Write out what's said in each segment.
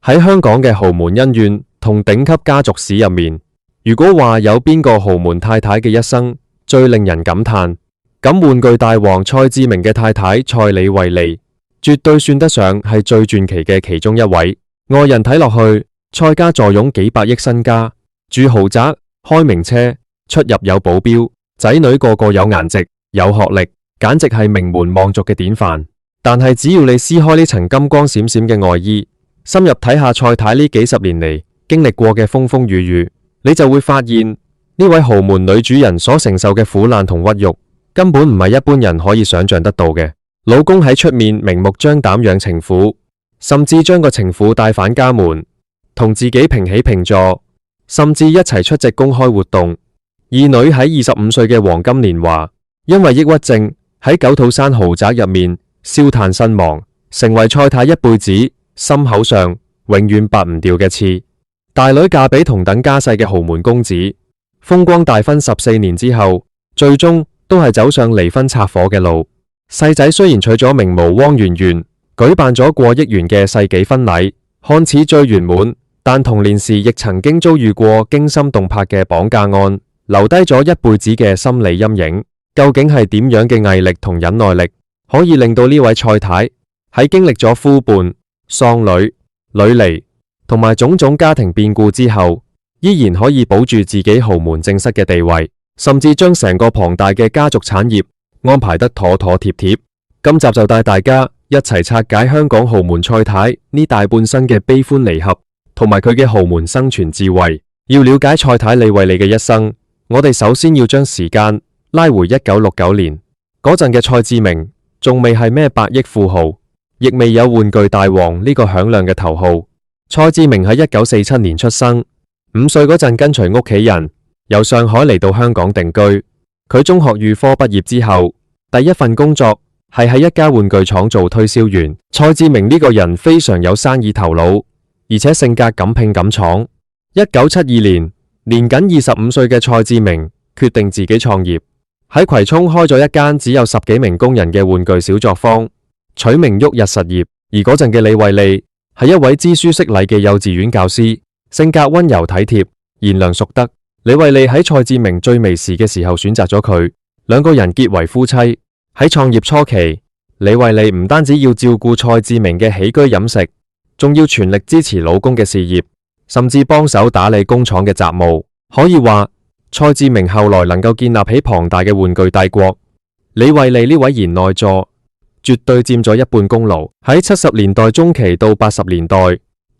喺香港嘅豪門恩怨同頂級家族史入面，如果話有邊個豪門太太嘅一生最令人感嘆，咁玩具大王蔡志明嘅太太蔡李惠利絕對算得上係最傳奇嘅其中一位。外人睇落去，蔡家坐擁幾百億身家，住豪宅，開名車，出入有保鏢，仔女個個有顏值、有學歷，簡直係名門望族嘅典範。但係只要你撕開呢層金光閃閃嘅外衣，深入睇下蔡太呢幾十年嚟經歷過嘅風風雨雨，你就會發現呢位豪門女主人所承受嘅苦難同屈辱，根本唔係一般人可以想象得到嘅。老公喺出面明目張膽養情婦，甚至將個情婦帶返家門，同自己平起平坐，甚至一齊出席公開活動。二女喺25歲嘅黃金年華，因為抑鬱症喺九肚山豪宅入面燒炭身亡，成為蔡太一輩子心口上永遠拔唔掉嘅刺。大女嫁俾同等家世嘅豪門公子，風光大婚14年之後，最終都係走上離婚拆夥嘅路。細仔雖然娶咗名模汪圓圓，舉辦咗過億元嘅世紀婚禮，看似最圓滿，但童年時亦曾經遭遇過驚心動魄嘅綁架案，留低咗一輩子嘅心理陰影。究竟係點樣嘅毅力同忍耐力，可以令到呢位蔡太喺經歷咗夫伴、喪女、女離同埋種種家庭變故之後，依然可以保住自己豪門正室嘅地位，甚至將成個龐大嘅家族產業安排得妥妥貼貼。今集就帶大家一齊拆解香港豪門蔡太呢大半生嘅悲歡離合，同埋佢嘅豪門生存智慧。要了解蔡太李惠利嘅一生，我哋首先要將時間拉回1969年，嗰陣嘅蔡志明仲未係咩百億富豪，亦未有玩具大王呢個響亮嘅頭號。蔡志明喺1947年出生，5歲嗰陣跟隨屋企人由上海嚟到香港定居。佢中學預科畢業之後，第一份工作係喺一家玩具廠做推銷員。蔡志明呢個人非常有生意頭腦，而且性格敢拼敢闖。1972年，年僅25歲嘅蔡志明決定自己創業，喺葵涌開咗一間只有10幾名工人嘅玩具小作坊，取名旭日實業。而嗰陣嘅李惠利係一位知書識禮嘅幼稚園教師，性格溫柔體貼，賢良淑德。李惠利喺蔡志明最微時嘅時候選擇咗佢，兩個人結為夫妻。喺創業初期，李惠利唔單止要照顧蔡志明嘅起居飲食，仲要全力支持老公嘅事業，甚至幫手打理工廠嘅雜務。可以話，蔡志明後來能夠建立起龐大嘅玩具帝國，李惠利呢位賢內助絕對佔咗一半功勞。喺70年代中期到80年代，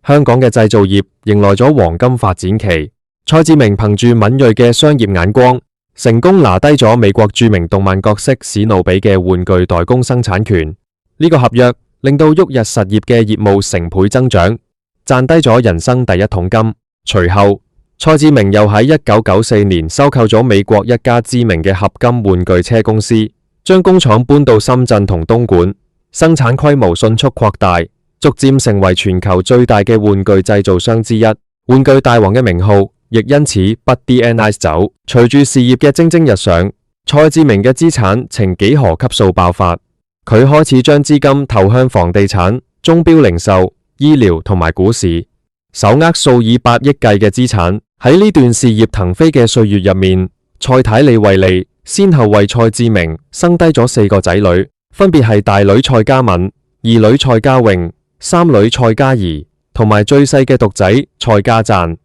香港嘅製造業迎來咗黃金發展期。蔡志明憑住敏銳嘅商業眼光，成功拿低咗美國著名動漫角色史努比嘅玩具代工生產權。呢個合約令到旭日實業嘅業務成倍增長，賺低咗人生第一桶金。隨後，蔡志明又喺1994年收購咗美國一家知名嘅合金玩具車公司，將工廠搬到深圳同東莞，生產規模迅速擴大，逐漸成為全球最大嘅玩具製造商之一。玩具大王嘅名號亦因此不 DNI 走。隨住事業嘅蒸蒸日上，蔡志明嘅資產呈幾何級數爆發，佢開始將資金投向房地產、鐘錶零售、醫療同埋股市，手握數以百億計嘅資產。喺呢段事業騰飛嘅歲月入面，蔡太李惠利先後為蔡志明生低咗4個仔女，分別係大女蔡嘉敏、二女蔡嘉穎、三女蔡嘉怡，同埋最細嘅獨仔蔡嘉贊。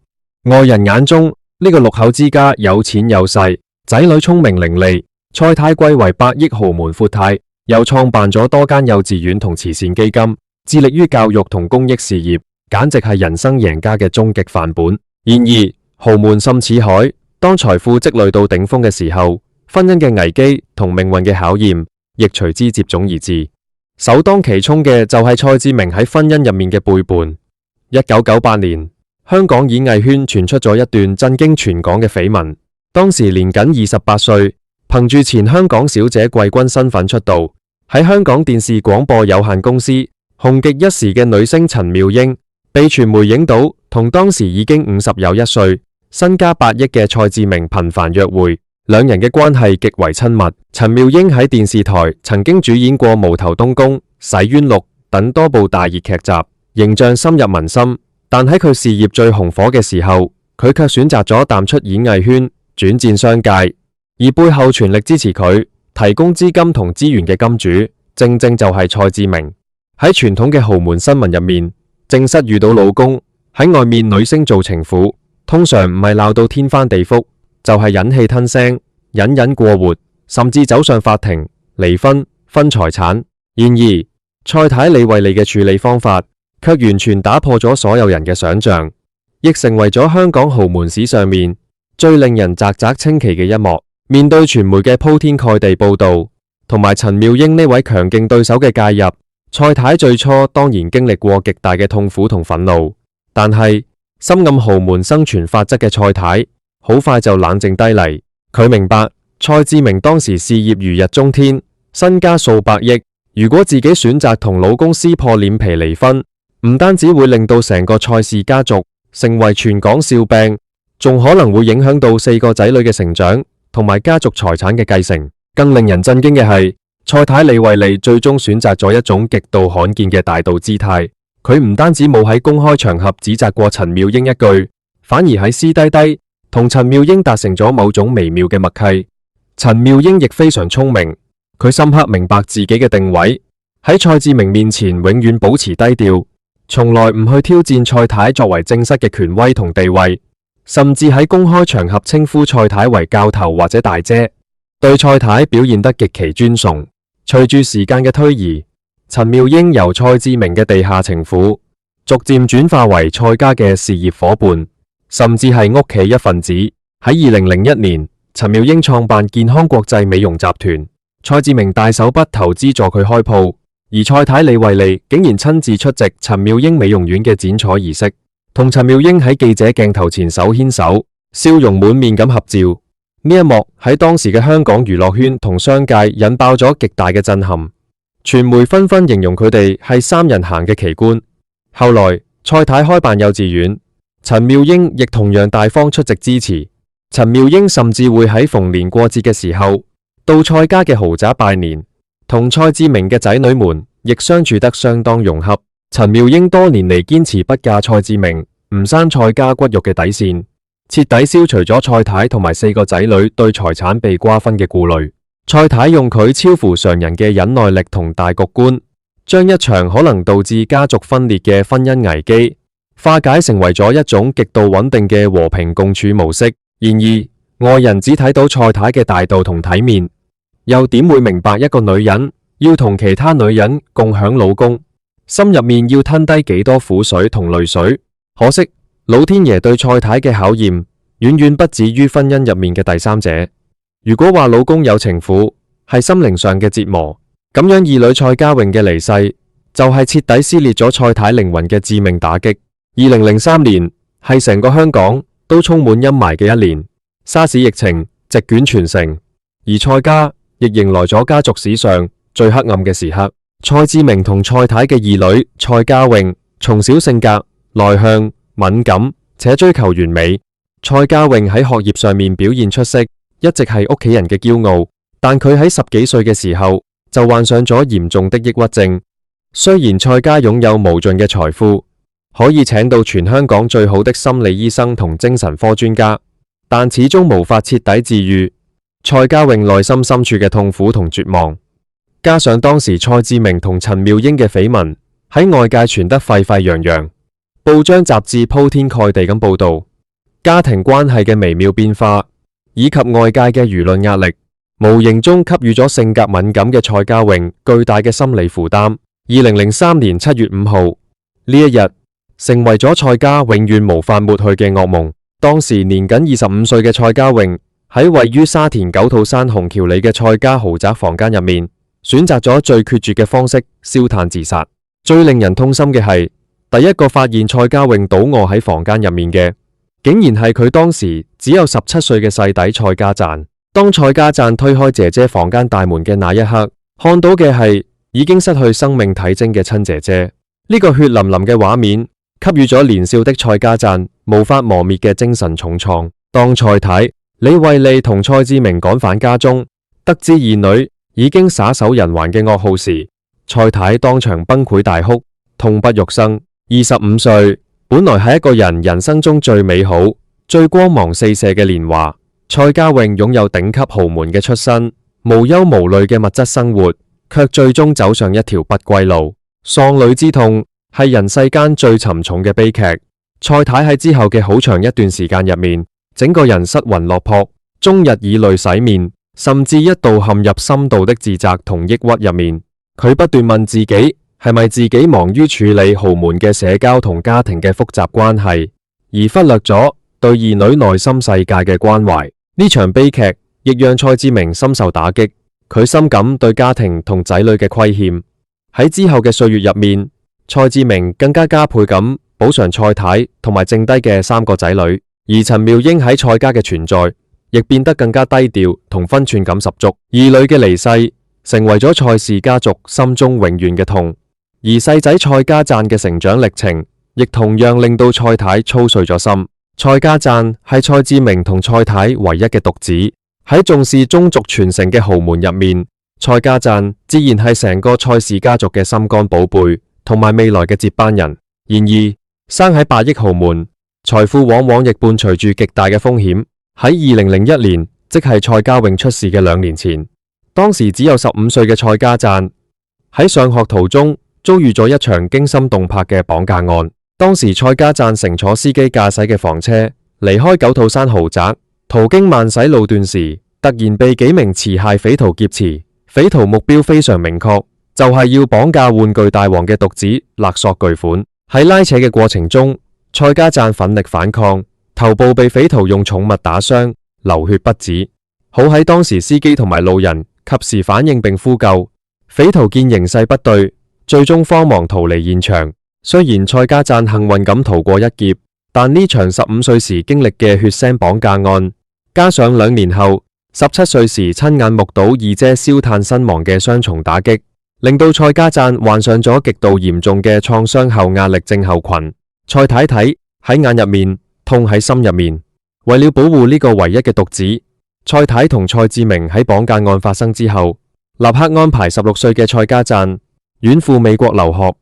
外人眼中呢個6口之家有錢有勢，仔女聰明伶俐。蔡太貴為百億豪門闊太，又創辦咗多間幼稚園同慈善基金，致力於教育同公益事業，簡直係人生贏家嘅終極範本。然而豪門深似海，當財富積累到頂峰嘅時候，婚姻嘅危機同命運嘅考驗亦隨之接踵而至。首當其衝嘅就係蔡志明喺婚姻入面嘅背叛。1998年，香港演藝圈傳出咗一段震驚全港嘅緋聞。當時年僅28歲，憑住前香港小姐季軍身份出道，喺香港電視廣播有限公司紅極一時嘅女星陳妙英，被傳媒影到同當時已經50有1歲、身家8億嘅蔡志明頻繁約會，兩人嘅關係極為親密。陳妙英喺電視台曾經主演過《無頭東宮》、《洗冤錄》等多部大熱劇集，形象深入民心，但喺佢事業最紅火嘅時候，佢卻選擇咗淡出演藝圈，轉戰商界。而背後全力支持佢、提供資金同資源嘅金主，正正就係蔡志明。喺傳統嘅豪門新聞入面，正室遇到老公，喺外面女星做情婦，通常唔係鬧到天翻地覆，就係忍氣吞聲、隱忍過活，甚至走上法庭離婚分財產。然而，蔡太李慧莉嘅處理方法卻完全打破咗所有人嘅想象，亦成為咗香港豪門史上面最令人嘖嘖稱奇嘅一幕。面對傳媒嘅鋪天蓋地報道，同埋陳妙英呢位強勁對手嘅介入，蔡太最初當然經歷過極大嘅痛苦同憤怒，但係深諳豪門生存法則嘅蔡太，好快就冷靜低嚟。佢明白蔡志明當時事業如日中天，身家數百億，如果自己選擇同老公撕破臉皮離婚，唔單止會令到成個蔡氏家族成為全港笑柄，仲可能會影響到4個仔女嘅成長同埋家族財產嘅繼承。更令人震驚嘅係，蔡太李慧莉最終選擇咗一種極度罕見嘅大度姿態。佢唔單止冇喺公開場合指責過陳妙英一句，反而喺私低低同陳妙英達成咗某種微妙嘅默契。陳妙英亦非常聰明，佢深刻明白自己嘅定位，喺蔡志明面前永遠保持低調，從來唔去挑戰蔡太作為正室嘅權威同地位，甚至喺公開場合稱呼蔡太為教頭或者大姐，對蔡太表現得極其尊崇。隨住時間嘅推移，陳妙英由蔡志明嘅地下情婦，逐漸轉化為蔡家嘅事業夥伴，甚至係屋企一份子。喺2001年，陳妙英創辦健康國際美容集團，蔡志明大手筆投資助佢開鋪，而蔡太李慧莉竟然親自出席陳妙英美容院嘅剪彩儀式，同陳妙英喺記者鏡頭前手牽手，笑容滿面咁合照。呢一幕喺當時嘅香港娛樂圈同商界引爆咗極大嘅震撼，傳媒紛紛形容佢哋係三人行嘅奇觀。後來蔡太開辦幼稚園，陳妙英亦同樣大方出席支持。陳妙英甚至會喺逢年過節嘅時候到蔡家嘅豪宅拜年，同蔡志明嘅仔女們亦相處得相當融洽。陳妙英多年嚟堅持不嫁蔡志明，唔生蔡家骨肉嘅底線，徹底消除咗蔡太同埋4個仔女對財產被瓜分嘅顧慮。蔡太用佢超乎常人嘅忍耐力同大局觀，將一場可能導致家族分裂嘅婚姻危機化解成為咗一種極度穩定嘅和平共處模式。然而外人只睇到蔡太嘅大度同體面，又點會明白一個女人要同其他女人共享老公，心入面要吞低幾多苦水同淚水？可惜老天爺對蔡太嘅考驗遠遠不止於婚姻入面嘅第三者。如果話老公有情婦係心靈上嘅折磨，咁樣二女蔡家穎嘅離世就係徹底撕裂咗蔡太靈魂嘅致命打擊。2003年係成個香港都充滿陰霾嘅一年，沙士疫情席捲全城，而蔡家亦迎來咗家族史上最黑暗嘅時刻。蔡志明同蔡太嘅二女蔡家穎從小性格內向敏感且追求完美。蔡家穎喺學業上面表現出色，一直係屋企人嘅驕傲，但佢喺10幾歲嘅時候就患上咗嚴重的抑鬱症。雖然蔡家擁有無盡嘅財富，可以請到全香港最好的心理醫生同精神科專家，但始終無法徹底治癒蔡家穎內心深處嘅痛苦同絕望。加上當時蔡志明同陳妙英嘅緋聞喺外界傳得沸沸揚揚，報章雜誌鋪天蓋地咁報道家庭關係嘅微妙變化，以及外界嘅輿論壓力，無形中給予咗性格敏感嘅蔡家穎巨大嘅心理負擔。2003年7月5號呢一日，成為咗蔡家永遠無法抹去嘅噩夢。當時年僅25歲嘅蔡家穎喺位於沙田九肚山紅橋里嘅蔡家豪宅房間入面，選擇咗最決絕嘅方式燒炭自殺。最令人痛心嘅係，第一個發現蔡家穎倒卧喺房間入面嘅，竟然係佢當時只有17歲嘅細弟蔡家贊。當蔡家贊推開姐姐房間大門嘅那一刻，看到嘅係已經失去生命體徵嘅親姐姐。呢個血淋淋嘅畫面給予咗年少的蔡家贊無法磨滅嘅精神重創。當蔡太李慧莉同蔡志明趕返家中，得知二女已經撒手人寰嘅噩耗時，蔡太當場崩潰大哭，痛不欲生。25歲本來係一個人生中最美好、最光芒四射嘅年華。蔡家穎擁有頂級豪門嘅出身，無憂無慮嘅物質生活，卻最終走上一條不歸路。喪女之痛係人世間最沉重嘅悲劇。蔡太喺之後嘅好長一段時間入面，整個人失魂落魄，終日以淚洗面，甚至一度陷入深度的自責同抑鬱入面。佢不斷問自己，係咪自己忙於處理豪門嘅社交同家庭嘅複雜關係，而忽略咗對兒女內心世界嘅關懷。呢場悲劇亦讓蔡志明深受打擊，佢深感對家庭同仔女嘅虧欠。喺之後嘅歲月入面，蔡志明更加倍咁補償蔡太同埋剩低嘅3個仔女，而陳妙英喺蔡家嘅存在亦變得更加低調同分寸感十足。二女嘅離世成為咗蔡氏家族心中永遠嘅痛，而細仔蔡家贊嘅成長歷程亦同樣令到蔡太操碎咗心。蔡家贊係蔡志明同蔡太唯一嘅獨子，喺重視宗族傳承嘅豪門入面，蔡家贊自然係成個蔡氏家族嘅心肝寶貝同埋未來嘅接班人。然而，生喺8億豪門，財富往往亦伴隨住極大嘅風險。喺2001年，即係蔡家穎出事嘅2年前，當時只有15歲嘅蔡家贊喺上學途中遭遇咗一場驚心動魄嘅綁架案。當時蔡家贊乘坐司機駕駛嘅房車離開九肚山豪宅，途經萬禧路段時，突然被幾名持械匪徒劫持。匪徒目標非常明確，就係要綁架玩具大王嘅獨子，勒索巨款。喺拉扯嘅過程中，蔡家贊奮力反抗，頭部被匪徒用重物打傷，流血不止。好喺當時司機同埋路人及時反應並呼救，匪徒見形勢不對，最終慌忙逃離現場。雖然蔡家贊幸運咁逃過一劫，但呢場15歲時經歷嘅血腥綁架案，加上2年後17歲時親眼目睹二姐燒炭身亡嘅雙重打擊，令到蔡家贊患上咗極度嚴重嘅創傷後壓力症候群。蔡太睇喺眼入面，痛喺心入面。為了保護呢個唯一嘅獨子，蔡太同蔡志明喺綁架案發生之後，立刻安排16歲嘅蔡家贊遠赴美國留學，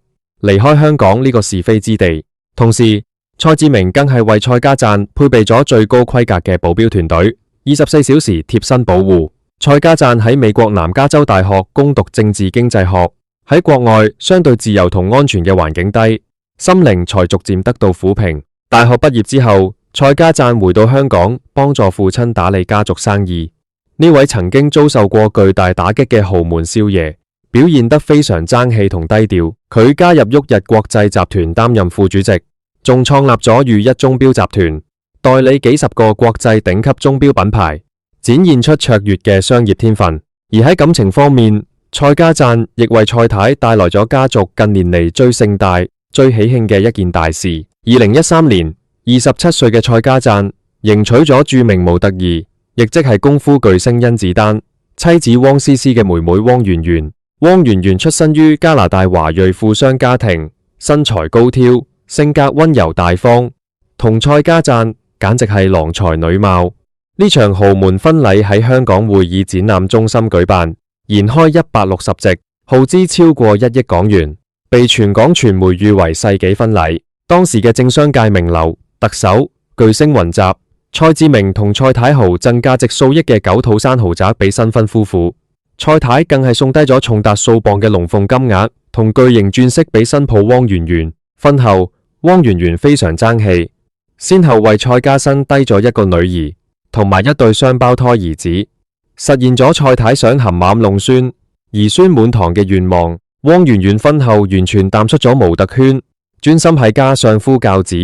離開香港呢個是非之地。同時，蔡志明更係為蔡家贊配備咗最高規格嘅保鏢團隊，24小時貼身保護。蔡家贊喺美國南加州大學攻讀政治經濟學，喺國外相對自由同安全嘅環境低，心靈才逐漸得到撫平。大學畢業之後，蔡家贊回到香港幫助父親打理家族生意。呢位曾經遭受過巨大打擊嘅豪門少爺，表現得非常爭氣同低調。佢加入旭日國際集團擔任副主席，仲創立咗如一鐘錶集團，代理幾十個國際頂級鐘錶品牌，展現出卓越嘅商業天分。而喺感情方面，蔡家贊亦為蔡太帶來咗家族近年嚟最盛大、最喜慶嘅一件大事。2013年，27歲嘅蔡家贊迎娶咗著名模特兒，亦即係功夫巨星甄子丹妻子汪詩詩嘅妹妹汪媛媛。汪媛媛出身於加拿大華裔富商家庭，身材高挑，性格溫柔大方，同蔡家贊簡直係郎才女貌。呢場豪門婚禮喺香港會議展覽中心舉辦，筵開160席，耗資超過1億港元，被全港傳媒譽為世紀婚禮。當時嘅政商界名流、特首、巨星雲集，蔡志明同蔡太豪贈價值數億嘅九肚山豪宅俾新婚夫婦，蔡太更係送低咗重達數磅嘅龍鳳金額同巨型鑽飾俾新抱汪媛媛。婚後，汪媛媛非常爭氣，先後為蔡家生低咗一個女兒同埋一對雙胞胎兒子，實現咗蔡太想含鴆弄孫、兒孫滿堂嘅願望。汪媛媛婚後完全淡出咗模特圈，專心係家相夫教子，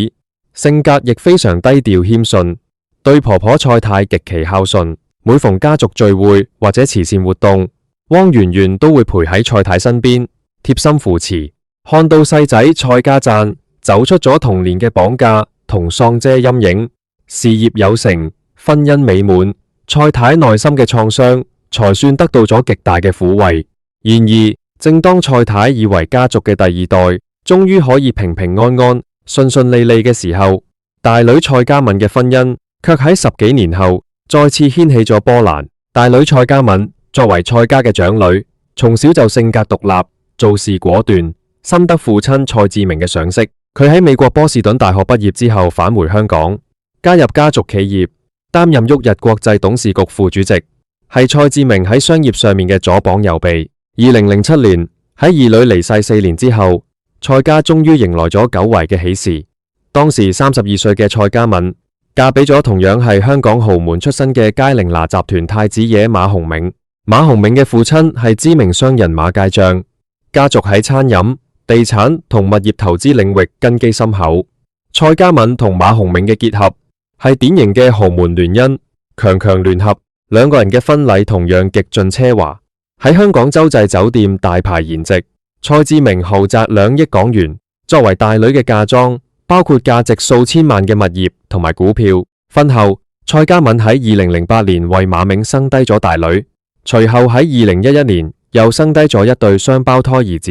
性格亦非常低調謙遜，對婆婆蔡太極其孝順。每逢家族聚會或者慈善活動，汪媛媛都會陪喺蔡太身邊，貼心扶持。看到細仔蔡家贊走出咗童年嘅綁架同喪姐陰影，事業有成，婚姻美滿，蔡太內心嘅創傷才算得到咗極大嘅撫慰。然而，正當蔡太以為家族嘅第二代終於可以平平安安、順順利利嘅時候，大女蔡家敏嘅婚姻卻喺10幾年後再次掀起咗波瀾。大女蔡家敏作為蔡家嘅長女，從小就性格獨立，做事果斷，深得父親蔡志明嘅賞識。佢喺美國波士頓大學畢業之後返回香港，加入家族企業，擔任旭日國際董事局副主席，係蔡志明喺商業上面嘅左膀右臂。2007年喺兒女離世4年之後，蔡家終於迎來咗久違嘅喜事。當時32歲嘅蔡嘉敏嫁俾咗同樣係香港豪門出身嘅佳寧拿集團太子爺馬鴻銘。馬鴻銘嘅父親係知名商人馬介章，家族喺餐飲、地產同物業投資領域根基深厚。蔡嘉敏同馬鴻銘嘅結合係典型嘅豪門聯姻，強強聯合，兩個人嘅婚禮同樣極盡奢華，喺香港洲際酒店大排筵席。蔡志明豪擲2億港元作為大女嘅嫁妝，包括價值數千萬嘅物業同埋股票。婚後，蔡嘉敏喺2008年為馬銘生低咗大女，隨後喺2011年又生低咗一對雙胞胎兒子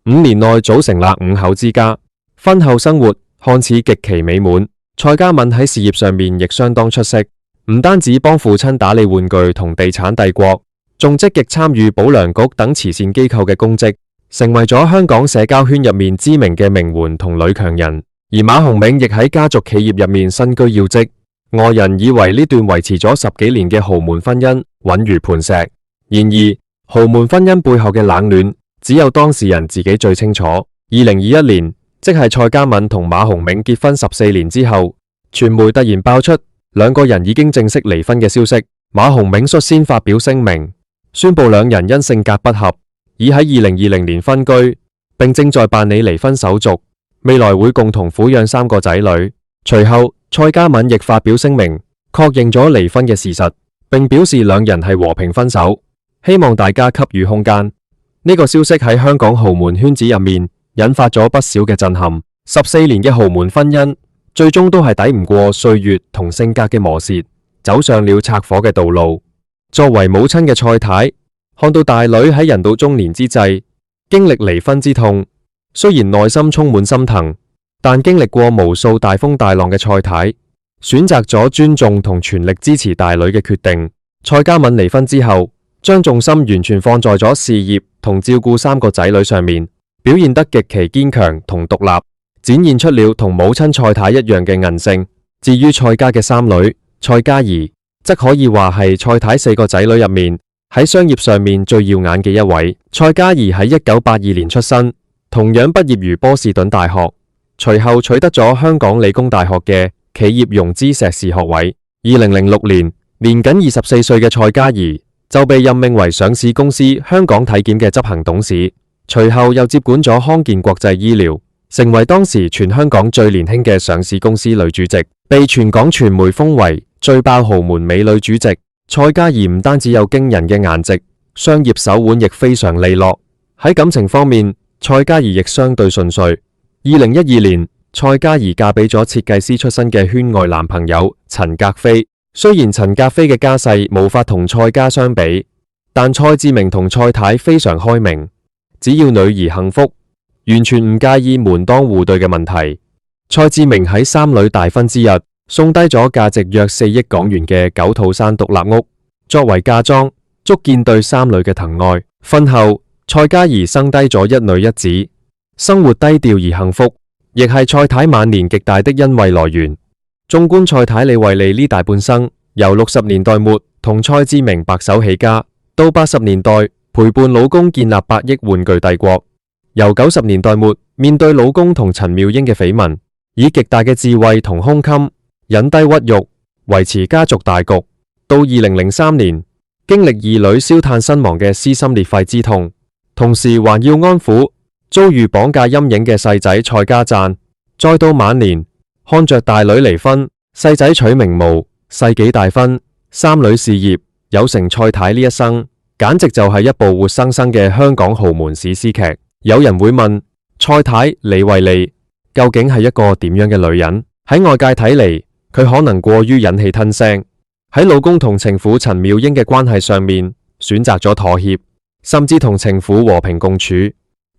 ，5年內組成了5口之家。婚後生活看似極其美滿，蔡嘉敏喺事業上面亦相當出色，唔單止幫父親打理玩具同地產帝國，仲積極參與保良局等慈善機構嘅公職，成為咗香港社交圈入面知名嘅名媛同女強人。而馬鴻銘亦喺家族企業入面身居要職，外人以為呢段維持咗10幾年嘅豪門婚姻穩如磐石。然而，豪門婚姻背後嘅冷暖，只有當事人自己最清楚。2021年，即係蔡嘉敏同馬鴻銘結婚14年之後，傳媒突然爆出兩個人已經正式離婚嘅消息。馬鴻銘率先發表聲明，宣布兩人因性格不合，已喺2020年分居，並正在辦理離婚手續，未來會共同撫養3個仔女。隨後，蔡嘉敏亦發表聲明，確認咗離婚嘅事實，並表示兩人係和平分手，希望大家給予空間。呢個消息喺香港豪門圈子入面引發咗不少嘅震撼。14年嘅豪門婚姻，最終都係抵唔過歲月同性格嘅磨蝕，走上了拆夥嘅道路。作為母親嘅蔡太，看到大女喺人到中年之際經歷離婚之痛，雖然內心充滿心疼，但經歷過無數大風大浪嘅蔡太，選擇咗尊重同全力支持大女嘅決定。蔡嘉敏離婚之後，將重心完全放在咗事業同照顧3個仔女上面，表現得極其堅強同獨立，展現出了同母親蔡太一樣嘅韌性。至於蔡家嘅三女蔡嘉儀，則可以話係蔡太4個仔女入面喺商業上面最耀眼嘅一位。蔡嘉儀喺1982年出生，同樣畢業於波士頓大學，隨後取得咗香港理工大學嘅企業融資碩士學位。2006年，年僅24歲嘅蔡嘉儀就被任命為上市公司香港體檢嘅執行董事，隨後又接管咗康健國際醫療，成為當時全香港最年輕嘅上市公司女主席，被全港傳媒封為最爆豪門美女主席。蔡嘉儀唔單止有驚人嘅顏值，商業手腕亦非常利落。喺感情方面，蔡嘉儀亦相對順遂。2012年，蔡嘉儀嫁俾咗設計師出身嘅圈外男朋友陳格飛。雖然陳格飛嘅家世無法同蔡家相比，但蔡志明同蔡太非常開明，只要女兒幸福，完全唔介意門當戶對嘅問題。蔡志明喺三女大婚之日，送低咗價值約4億港元嘅9套山獨立屋作為嫁妝，足見對三女嘅疼愛。婚後，蔡嘉儀生低咗一女一子，生活低調而幸福，亦係蔡太晚年極大的恩惠來源。縱觀蔡太李惠利呢大半生，由60年代末同蔡志明白手起家，到80年代陪伴老公建立8億玩具帝國，由90年代末面對老公同陳妙英嘅緋聞，以極大嘅智慧同胸襟忍低屈辱，維持家族大局，到2003年經歷兒女燒炭身亡嘅撕心裂肺之痛，同時還要安撫遭遇綁架陰影嘅細仔蔡家贊，再到晚年看着大女離婚，細仔娶名模，世紀大婚，三女事業有成蔡太呢一生，簡直就係一部活生生嘅香港豪門史詩劇。有人會問，蔡太李惠利究竟係一個點樣嘅女人？喺外界睇嚟，佢可能過於忍氣吞聲，喺老公同情婦陳妙英嘅關係上面選擇咗妥協，甚至同情婦和平共處，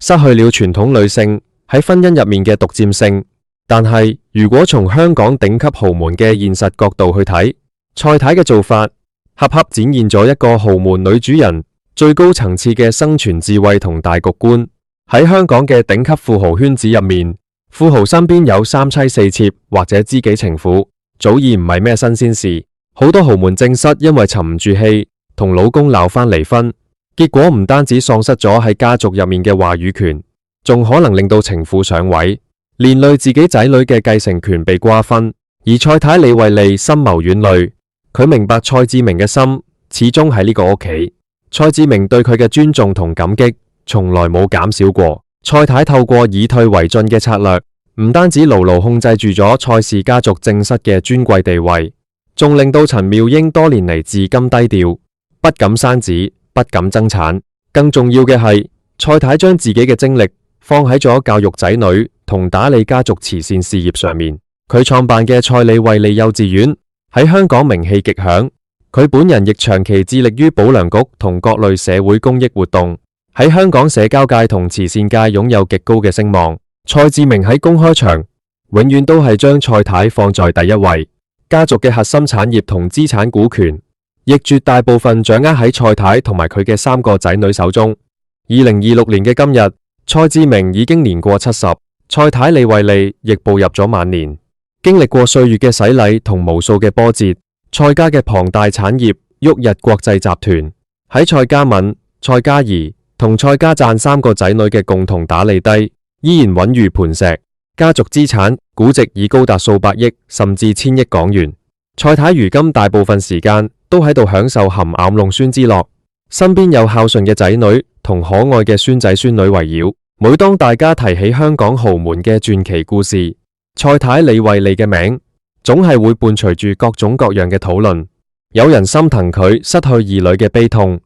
失去了傳統女性喺婚姻入面嘅獨佔性。但係如果從香港頂級豪門嘅現實角度去睇，蔡太嘅做法恰恰展現咗一個豪門女主人最高層次嘅生存智慧同大局觀。喺香港嘅頂級富豪圈子入面，富豪身邊有三妻四妾或者知己情婦，早已唔係咩新鮮事。好多豪門正室因為沉唔住氣，同老公鬧翻離婚，結果唔單止喪失咗喺家族入面嘅話語權，仲可能令到情婦上位，連累自己仔女嘅繼承權被瓜分。而蔡太李惠利深謀遠慮，佢明白蔡志明嘅心始終喺呢個屋企，蔡志明對佢嘅尊重同感激從來冇減少過。蔡太透過以退為進嘅策略，唔單止牢牢控制住咗蔡氏家族正室嘅尊貴地位，仲令到陳妙英多年嚟至今低調，不敢生子，不敢爭產。更重要嘅係，蔡太將自己嘅精力放喺咗教育仔女同打理家族慈善事業上面。佢創辦嘅蔡李惠利幼稚園喺香港名氣極響，佢本人亦長期致力於保良局同各類社會公益活動，喺香港社交界同慈善界擁有極高嘅聲望。蔡志明喺公開場永遠都係將蔡太放在第一位，家族嘅核心產業同資產股權亦絕大部分掌握喺蔡太同埋佢嘅三個仔女手中。2026年嘅今日，蔡志明已經年過70，蔡太李惠利亦步入咗晚年。經歷過歲月嘅洗禮同無數嘅波折，蔡家嘅龐大產業旭日國際集團喺蔡家敏、蔡家儀同蔡家贊三個仔女嘅共同打理低，依然穩如磐石。家族資產估值已高達數百億甚至千億港元。蔡太如今大部分時間都喺度享受含餡弄孫之樂，身邊有孝順嘅仔女同可愛嘅孫仔孫女圍繞。每當大家提起香港豪門嘅傳奇故事，蔡太李惠利嘅名總係會伴隨住各種各樣嘅討論。有人心疼佢失去兒女嘅悲痛，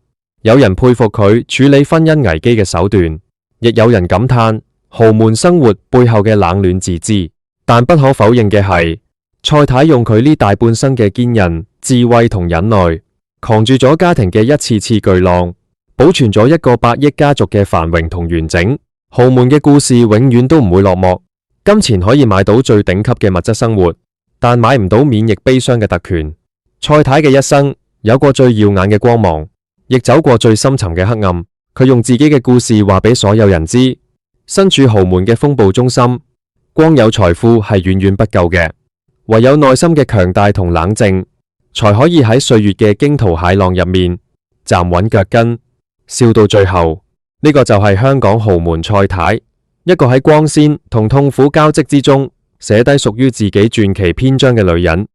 有人佩服佢處理婚姻危機嘅手段，亦有人感嘆豪門生活背後嘅冷暖自知。但不可否認嘅係，蔡太用佢呢大半生嘅堅韌、智慧同忍耐，扛住咗家庭嘅一次次巨浪，保存咗一個百億家族嘅繁榮同完整。豪門嘅故事永遠都唔會落幕。金錢可以買到最頂級嘅物質生活，但買唔到免疫悲傷嘅特權。蔡太嘅一生有過最耀眼嘅光芒，亦走過最深沉嘅黑暗。佢用自己嘅故事話俾所有人知，身處豪門嘅風暴中心，光有財富係遠遠不夠嘅，唯有內心嘅強大同冷靜，才可以喺歲月嘅驚濤駭浪入面站穩腳跟，笑到最後。呢個就係香港豪門蔡太，一個喺光鮮同痛苦交織之中寫低屬於自己傳奇篇章嘅女人。